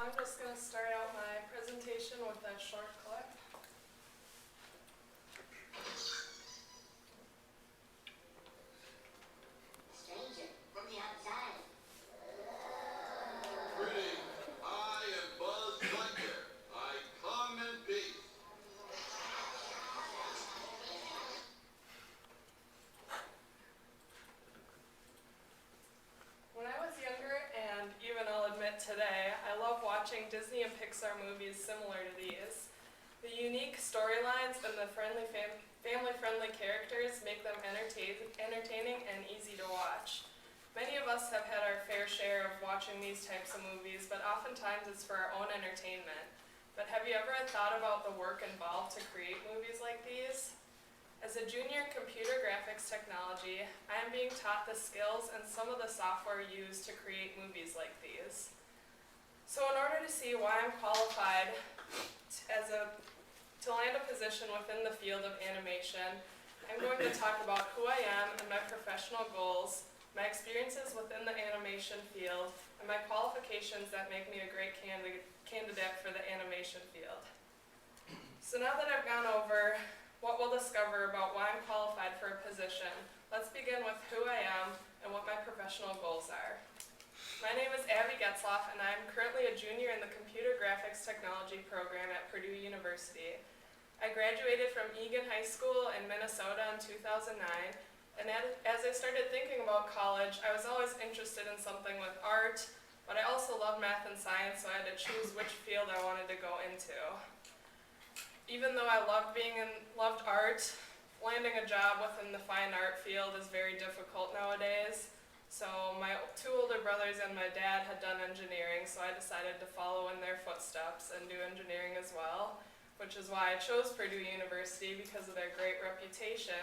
I'm just going to start out my presentation with a short clip. Stranger from the outside. Greetings, I am Buzz Lightyear. I come in peace. When I was younger, and even I'll admit today, I love watching Disney and Pixar movies similar to these. The unique storylines and the family-friendly characters make them entertaining and easy to watch. Many of us have had our fair share of watching these types of movies, but oftentimes it's for our own entertainment. But have you ever thought about the work involved to create movies like these? As a junior in computer graphics technology, I am being taught the skills and some of the software used to create movies like these. So in order to see why I'm qualified to land a position within the field of animation, I'm going to talk about who I am and my professional goals, my experiences within the animation field, and my qualifications that make me a great candidate for the animation field. So now that I've gone over what we'll discover about why I'm qualified for a position, let's begin with who I am and what my professional goals are. My name is Abby Getzloff, and I'm currently a junior in the Computer Graphics Technology program at Purdue University. I graduated from Egan High School in Minnesota in 2009, and as I started thinking about college, I was always interested in something with art, but I also loved math and science, so I had to choose which field I wanted to go into. Even though I loved art, landing a job within the fine art field is very difficult nowadays. So my two older brothers and my dad had done engineering, so I decided to follow in their footsteps and do engineering as well, which is why I chose Purdue University because of their great reputation.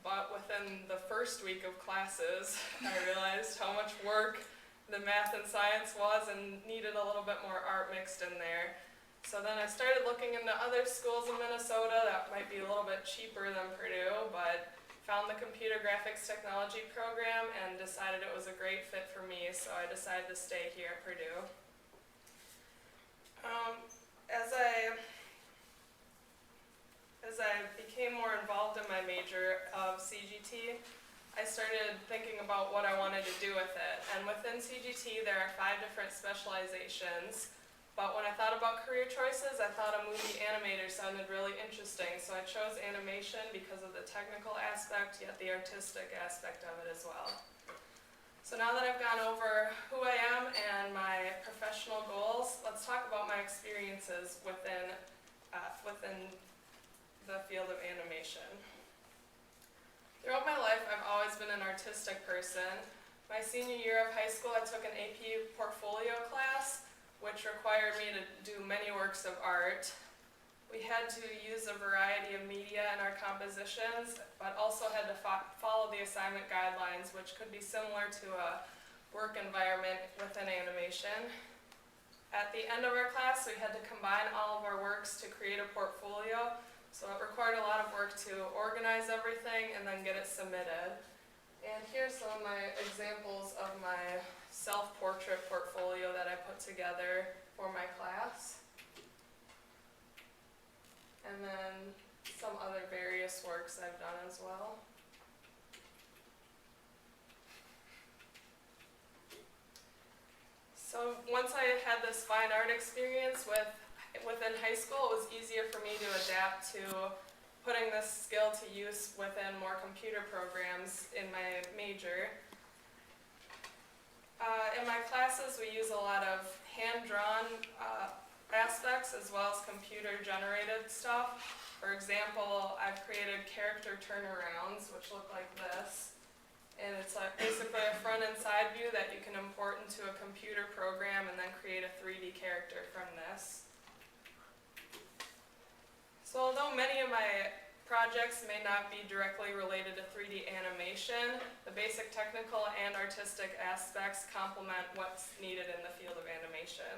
But within the first week of classes, I realized how much work the math and science was and needed a little bit more art mixed in there. So then I started looking into other schools in Minnesota that might be a little bit cheaper than Purdue, but found the computer graphics technology program and decided it was a great fit for me, so I decided to stay here at Purdue. As I became more involved in my major of CGT, I started thinking about what I wanted to do with it. And within CGT, there are 5 different specializations. But when I thought about career choices, I thought a movie animator sounded really interesting, so I chose animation because of the technical aspect, yet the artistic aspect of it as well. So now that I've gone over who I am and my professional goals, let's talk about my experiences within the field of animation. Throughout my life, I've always been an artistic person. My senior year of high school, I took an AP portfolio class, which required me to do many works of art. We had to use a variety of media in our compositions, but also had to follow the assignment guidelines, which could be similar to a work environment within animation. At the end of our class, we had to combine all of our works to create a portfolio, so it required a lot of work to organize everything and then get it submitted. And here's some of my examples of my self-portrait portfolio that I put together for my class. And then some other various works I've done as well. So once I had this fine art experience within high school, it was easier for me to adapt to putting this skill to use within more computer programs in my major. In my classes, we use a lot of hand-drawn aspects as well as computer-generated stuff. For example, I've created character turnarounds, which look like this. And it's basically a front and side view that you can import into a computer program and then create a 3D character from this. So although many of my projects may not be directly related to 3D animation, the basic technical and artistic aspects complement what's needed in the field of animation.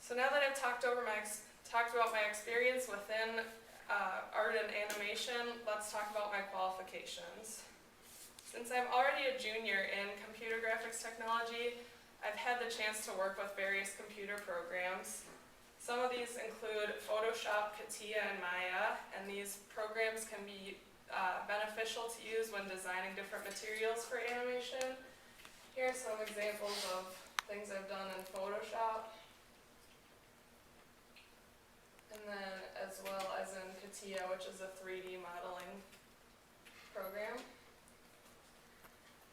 So now that I've talked about my experience within art and animation, let's talk about my qualifications. Since I'm already a junior in computer graphics technology, I've had the chance to work with various computer programs. Some of these include Photoshop, CATIA, and Maya, and these programs can be beneficial to use when designing different materials for animation. Here are some examples of things I've done in Photoshop, and then as well as in CATIA, which is a 3D modeling program.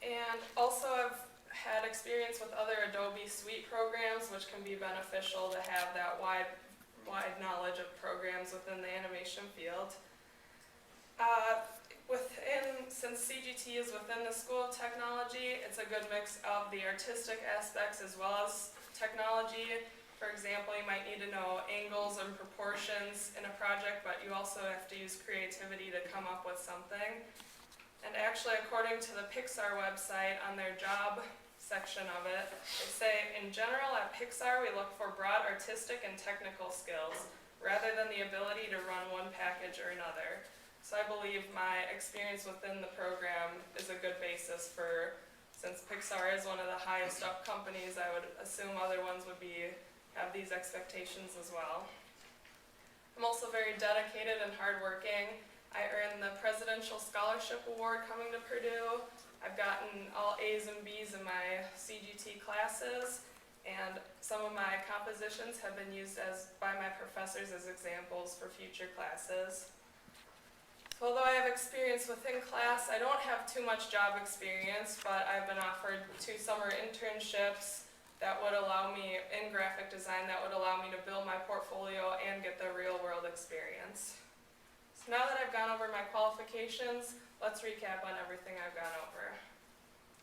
And also I've had experience with other Adobe Suite programs, which can be beneficial to have that wide knowledge of programs within the animation field. Since CGT is within the School of Technology, it's a good mix of the artistic aspects as well as technology. For example, you might need to know angles and proportions in a project, but you also have to use creativity to come up with something. And actually, according to the Pixar website, on their job section of it, they say, in general at Pixar we look for broad artistic and technical skills, rather than the ability to run one package or another. So I believe my experience within the program is a good basis for, since Pixar is one of the highest up companies, I would assume other ones would have these expectations as well. I'm also very dedicated and hardworking. I earned the Presidential Scholarship Award coming to Purdue. I've gotten all A's and B's in my CGT classes, and some of my compositions have been used by my professors as examples for future classes. So although I have experience within class, I don't have too much job experience, but I've been offered 2 summer internships that would allow me, in graphic design, that would allow me to build my portfolio and get the real world experience. So now that I've gone over my qualifications, let's recap on everything I've gone over.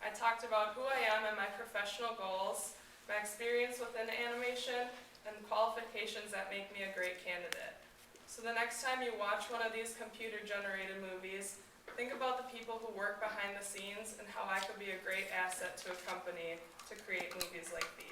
I talked about who I am and my professional goals, my experience within animation, and qualifications that make me a great candidate. So the next time you watch one of these computer-generated movies, think about the people who work behind the scenes and how I could be a great asset to a company to create movies like these.